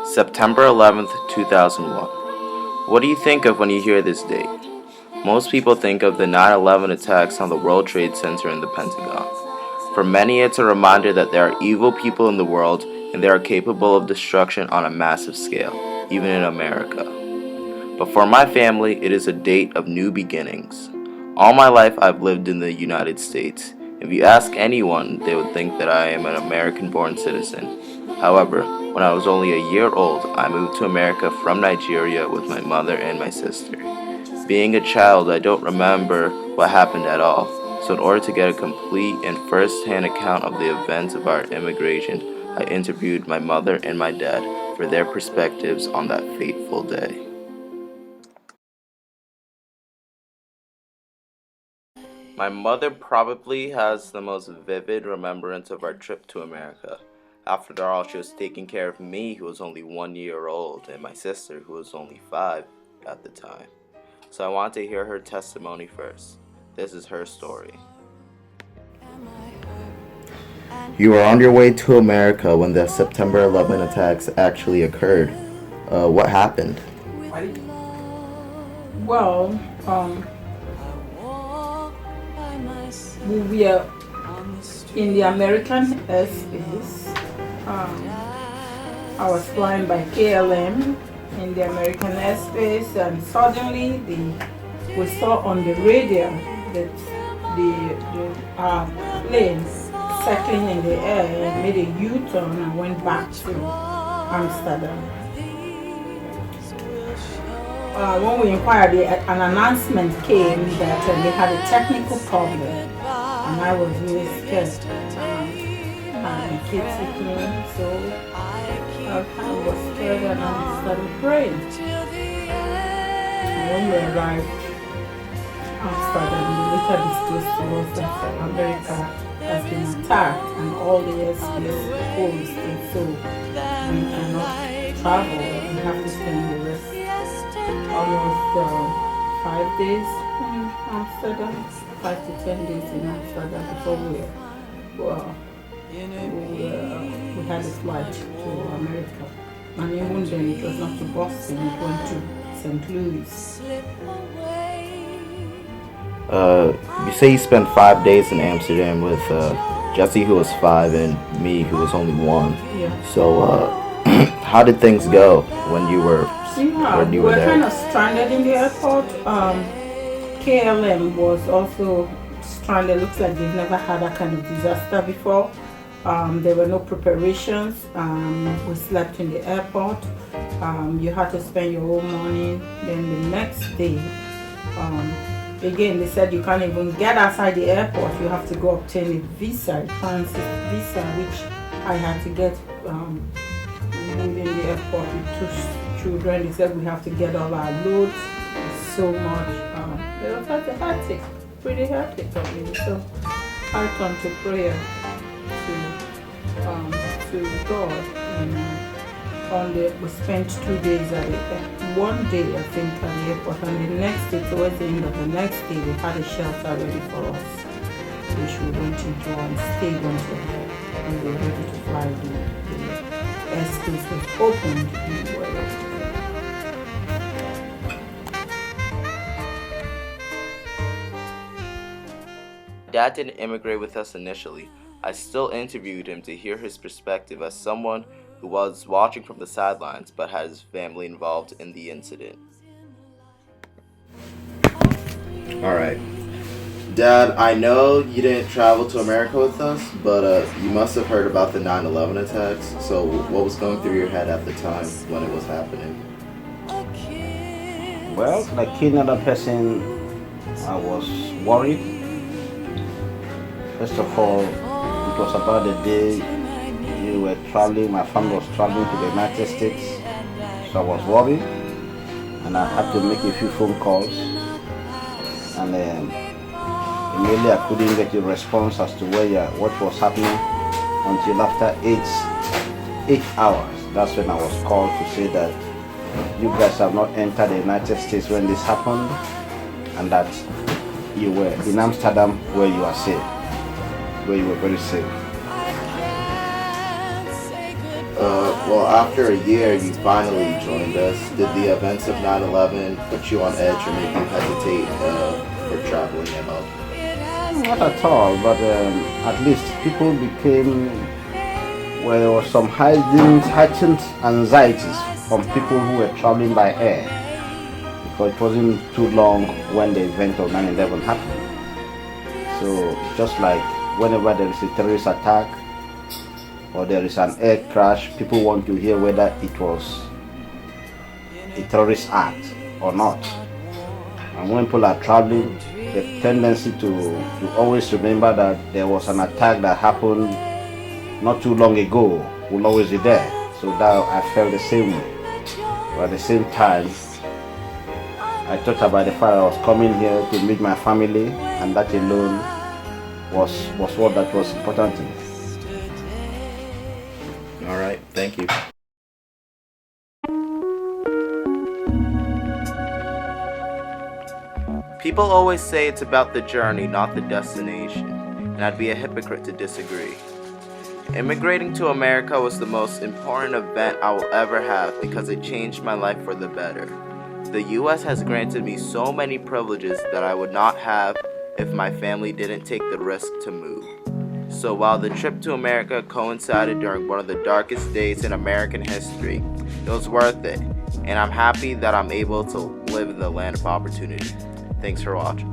September 11th, 2001. What do you think of when you hear this date? Most people think of the 9/11 attacks on the World Trade Center and the Pentagon. For many, it's a reminder that there are evil people in the world and they are capable of destruction on a massive scale, even in America. But for my family, it is a date of new beginnings. All my life, I've lived in the United States. If you ask anyone, they would think that I am an American-born citizen. However, when I was only a year old, I moved to America from Nigeria with my mother and my sister. Being a child, I don't remember what happened at all, so in order to get a complete and first-hand account of the events of our immigration, I interviewed my mother and my dad for their perspectives on that fateful day. My mother probably has the most vivid remembrance of our trip to America. After all, she was taking care of me, who was only 1 year old, and my sister, who was only 5 at the time. So I want to hear her testimony first. This is her story. You were on your way to America when the September 11 attacks actually occurred. What happened? Well, we were in the American airspace. I was flying by KLM in the American airspace, and suddenly we saw on the radio that the plane circling in the air made a U-turn and went back to Amsterdam. When we inquired, an announcement came that they had a technical problem, and I was really scared. And kids with me, so I was scared and I started praying. And when we arrived in Amsterdam, they later disclosed to us that America has been attacked and all the airspace closed, and so we cannot travel. We have to spend the rest almost 5 days in Amsterdam, 5 to 10 days in Amsterdam before we had a flight to America. And even then, it was not to Boston, it went to St. Louis. You say you spent 5 days in Amsterdam with Jesse, who was 5, and me, who was only 1. Yeah. So, how did things go when you were we were there? kind of stranded in the airport. KLM was also stranded. Looks like they've never had that kind of disaster before. There were no preparations. We slept in the airport. You had to spend your whole morning. Then the next day, again, they said you can't even get outside the airport. You have to go obtain a visa, a transit visa, which I had to get within the airport with 2 children. They said we have to get all our loads. So much. It was hectic, pretty hectic for me. So I turned to prayer to God. We spent 2 days at it. 1 day, I think, at the airport, and the next day, towards the end of the next day, we had a shelter ready for us, which we went into and stayed until we were ready to fly. The airspace was opened and we were ready to go. Dad didn't immigrate with us initially. I still interviewed him to hear his perspective as someone who was watching from the sidelines but had his family involved in the incident. Alright. Dad, I know you didn't travel to America with us, but you must have heard about the 9/11 attacks. So what was going through your head at the time when it was happening? Well, like any other person, I was worried. First of all, it was about the day you were traveling, my family was traveling to the United States, so I was worried, and I had to make a few phone calls, and immediately I couldn't get a response as to what was happening until after 8 hours. That's when I was called to say that you guys have not entered the United States when this happened, and that you were in Amsterdam where you are safe, where you were very safe. Well, after a year, you finally joined us. Did the events of 9/11 put you on edge or make you hesitate for traveling at all? Not at all, but at least people became, well, there was some heightened anxieties from people who were traveling by air because it wasn't too long when the event of 9/11 happened. So just like whenever there is a terrorist attack or there is an air crash, people want to hear whether it was a terrorist act or not. And when people are traveling, the tendency to always remember that there was an attack that happened not too long ago will always be there. So that I felt the same way. But at the same time, I thought about the fact I was coming here to meet my family, and that alone was what that was important to me. All right, thank you. People always say it's about the journey, not the destination, and I'd be a hypocrite to disagree. Immigrating to America was the most important event I will ever have because it changed my life for the better. The US has granted me so many privileges that I would not have if my family didn't take the risk to move. So while the trip to America coincided during one of the darkest days in American history, it was worth it, and I'm happy that I'm able to live in the land of opportunity. Thanks for watching.